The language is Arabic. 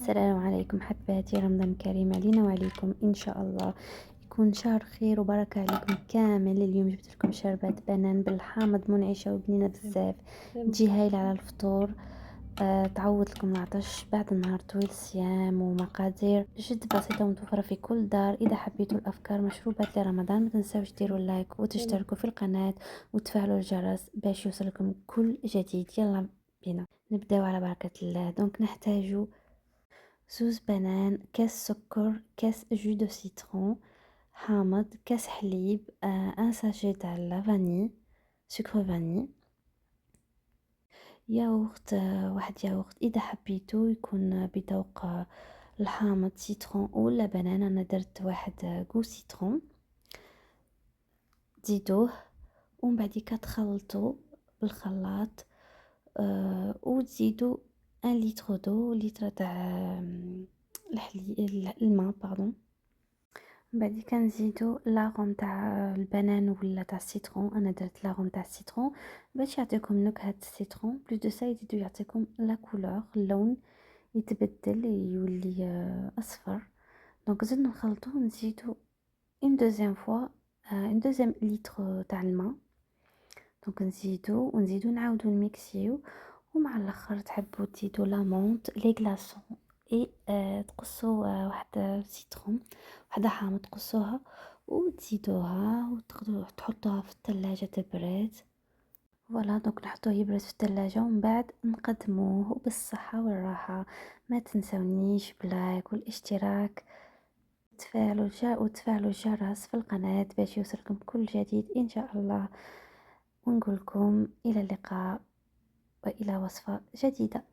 السلام عليكم حباتي، رمضان كريم علينا وعليكم إن شاء الله. يكون شهر خير وبركة عليكم كامل. اليوم جبت لكم شربات بنان بالحامض منعشة وبنينة بزاف، تجي هايلة على الفطور. تعوض لكم العطش بعد نهار طويل صيام، ومقادير جد بسيطة ومتوفرة في كل دار. إذا حبيتوا الأفكار مشروبات لرمضان ما تنساوش ديروا لايك وتشتركوا في القناة وتفعلوا الجرس باش يوصلكم كل جديد. يلا بينا نبداو على بركة الله. دونك نحتاجوا زوز بنان، كاس سكر، كاس جو دو سيترون حامض، كاس حليب، ان ساشي تاع لافاني سكر فاني، ياغورت، واحد ياغورت اذا حبيتو يكون بذوق الحامض سيترون ولا بنان. انا درت واحد كو سيترون. تزيدوه ومن بعديكا تخلطوا بالخلاط، وتزيدوا 1 لتر دو، لتر تاع الماء باردون. من بعد كنزيدوا لاغوم تاع البنان ولا تاع السيترون. انا درت لاغوم تاع السيترون باش يعطيكم نكهه السيترون. بلو دو سا يزيدوا يعطيكم لا كولور، اللون يتبدل يولي اصفر. دونك زيد نخلطو ونزيدو اون دوزيام فوا اون دوزيام لتر تاع الماء. دونك نزيدو نعاودو نميكسيو. ومع الاخر تحبوا تزيدوا لامونط لي غلاسون اي تقصوا واحد سيترون، وحده حامض تقصوها وتزيدوها وتاخدوا تحطوها في الثلاجه تبرد. فوالا دونك نحطوه يبرد في الثلاجه ومن بعد نقدموه بالصحه والراحه. ما تنسونيش بلايك والاشتراك وتفعلوا الجرس في القناه باش يوصلكم كل جديد ان شاء الله. ونقولكم الى اللقاء والى وصفه جديده.